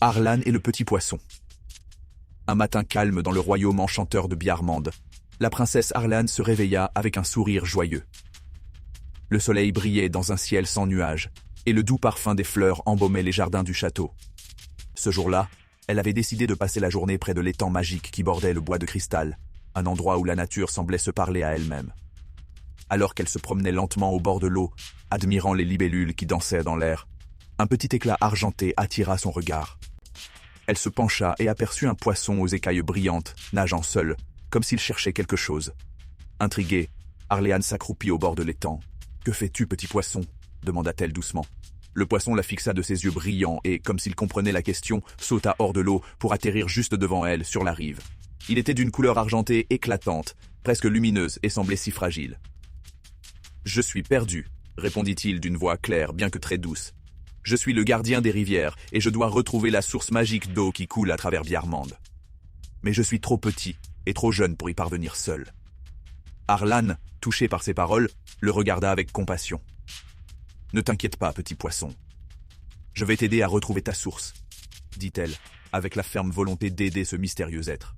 Arlan et le petit poisson. Un matin calme dans le royaume enchanteur de Bjarmand, la princesse Arlan se réveilla avec un sourire joyeux. Le soleil brillait dans un ciel sans nuages, et le doux parfum des fleurs embaumait les jardins du château. Ce jour-là, elle avait décidé de passer la journée près de l'étang magique qui bordait le bois de cristal, un endroit où la nature semblait se parler à elle-même. Alors qu'elle se promenait lentement au bord de l'eau, admirant les libellules qui dansaient dans l'air, un petit éclat argenté attira son regard. Elle se pencha et aperçut un poisson aux écailles brillantes, nageant seul, comme s'il cherchait quelque chose. Intriguée, Arlan s'accroupit au bord de l'étang. « Que fais-tu, petit poisson » demanda-t-elle doucement. Le poisson la fixa de ses yeux brillants et, comme s'il comprenait la question, sauta hors de l'eau pour atterrir juste devant elle, sur la rive. Il était d'une couleur argentée éclatante, presque lumineuse et semblait si fragile. « Je suis perdu » répondit-il d'une voix claire bien que très douce. « Je suis le gardien des rivières et je dois retrouver la source magique d'eau qui coule à travers Bjarmand. Mais je suis trop petit et trop jeune pour y parvenir seul. » Arlan, touché par ces paroles, le regarda avec compassion. « Ne t'inquiète pas, petit poisson. Je vais t'aider à retrouver ta source, » dit-elle, avec la ferme volonté d'aider ce mystérieux être.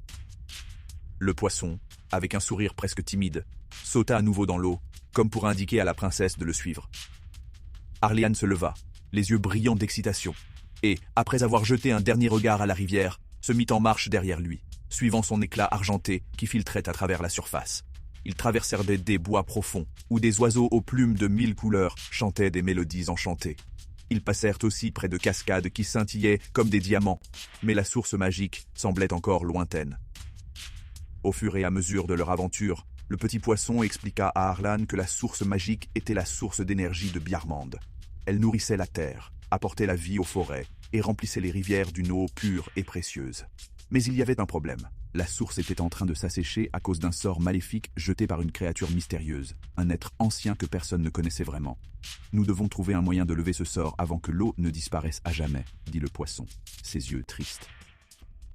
Le poisson, avec un sourire presque timide, sauta à nouveau dans l'eau, comme pour indiquer à la princesse de le suivre. Arlan se leva, les yeux brillants d'excitation, et, après avoir jeté un dernier regard à la rivière, se mit en marche derrière lui, suivant son éclat argenté qui filtrait à travers la surface. Ils traversèrent des bois profonds, où des oiseaux aux plumes de 1000 couleurs chantaient des mélodies enchantées. Ils passèrent aussi près de cascades qui scintillaient comme des diamants, mais la source magique semblait encore lointaine. Au fur et à mesure de leur aventure, le petit poisson expliqua à Arlan que la source magique était la source d'énergie de Bjarmand. Elle nourrissait la terre, apportait la vie aux forêts et remplissait les rivières d'une eau pure et précieuse. Mais il y avait un problème. La source était en train de s'assécher à cause d'un sort maléfique jeté par une créature mystérieuse, un être ancien que personne ne connaissait vraiment. « Nous devons trouver un moyen de lever ce sort avant que l'eau ne disparaisse à jamais, » dit le poisson, ses yeux tristes.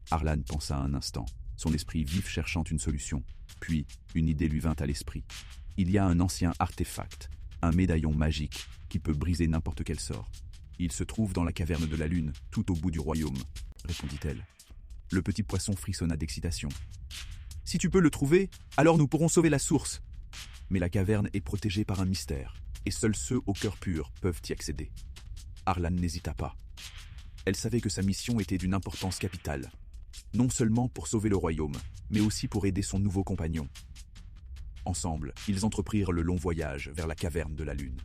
Arlan pensa un instant, son esprit vif cherchant une solution. Puis, une idée lui vint à l'esprit. Il y a un ancien artefact, un médaillon magique, qui peut briser n'importe quel sort. Il se trouve dans la caverne de la lune, tout au bout du royaume, répondit-elle. Le petit poisson frissonna d'excitation. « Si tu peux le trouver, alors nous pourrons sauver la source. » Mais la caverne est protégée par un mystère, et seuls ceux au cœur pur peuvent y accéder. Arlan n'hésita pas. Elle savait que sa mission était d'une importance capitale, non seulement pour sauver le royaume, mais aussi pour aider son nouveau compagnon. Ensemble, ils entreprirent le long voyage vers la caverne de la lune.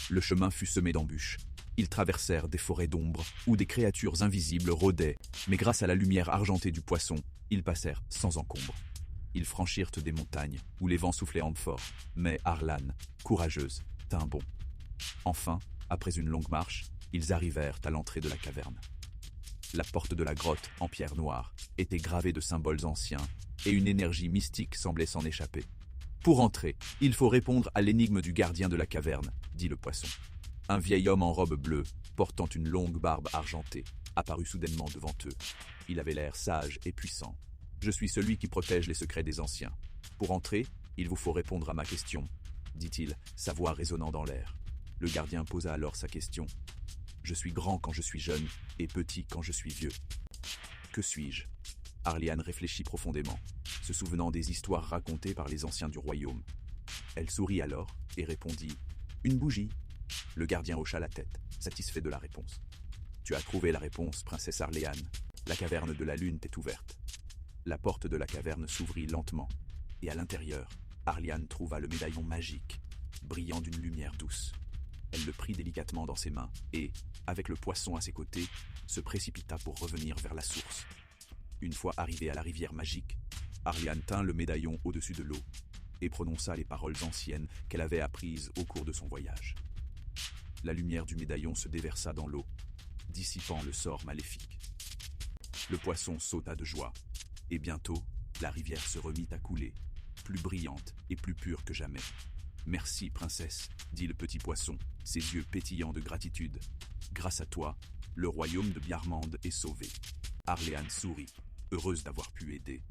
Le chemin fut semé d'embûches. Ils traversèrent des forêts d'ombre où des créatures invisibles rôdaient, mais grâce à la lumière argentée du poisson, ils passèrent sans encombre. Ils franchirent des montagnes où les vents soufflaient fort, mais Arlan, courageuse, tint bon. Enfin, après une longue marche, ils arrivèrent à l'entrée de la caverne. La porte de la grotte, en pierre noire, était gravée de symboles anciens, et une énergie mystique semblait s'en échapper. « Pour entrer, il faut répondre à l'énigme du gardien de la caverne, » dit le poisson. Un vieil homme en robe bleue, portant une longue barbe argentée, apparut soudainement devant eux. Il avait l'air sage et puissant. « Je suis celui qui protège les secrets des anciens. Pour entrer, il vous faut répondre à ma question, » dit-il, sa voix résonnant dans l'air. Le gardien posa alors sa question. « Je suis grand quand je suis jeune, et petit quand je suis vieux. Que suis-je » Arlan réfléchit profondément, se souvenant des histoires racontées par les anciens du royaume. Elle sourit alors et répondit « Une bougie ». Le gardien hocha la tête, satisfait de la réponse. « Tu as trouvé la réponse, princesse Arlan. La caverne de la lune t'est ouverte. » La porte de la caverne s'ouvrit lentement, et à l'intérieur, Arlan trouva le médaillon magique, brillant d'une lumière douce. Elle le prit délicatement dans ses mains et, avec le poisson à ses côtés, se précipita pour revenir vers la source. Une fois arrivée à la rivière magique, Arlan tint le médaillon au-dessus de l'eau et prononça les paroles anciennes qu'elle avait apprises au cours de son voyage. La lumière du médaillon se déversa dans l'eau, dissipant le sort maléfique. Le poisson sauta de joie, et bientôt, la rivière se remit à couler, plus brillante et plus pure que jamais. « Merci, princesse, » dit le petit poisson, ses yeux pétillants de gratitude. « Grâce à toi, le royaume de Bjarmand est sauvé. » Arlan sourit, heureuse d'avoir pu aider,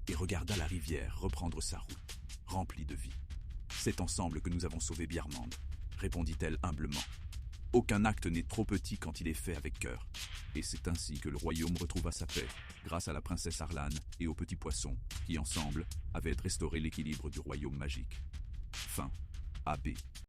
et regarda la rivière reprendre sa route, remplie de vie. « C'est ensemble que nous avons sauvé Bjarmand, » répondit-elle humblement. « Aucun acte n'est trop petit quand il est fait avec cœur. Et c'est ainsi que le royaume retrouva sa paix, grâce à la princesse Arlan et aux petits poissons, qui ensemble avaient restauré l'équilibre du royaume magique. Fin. AB.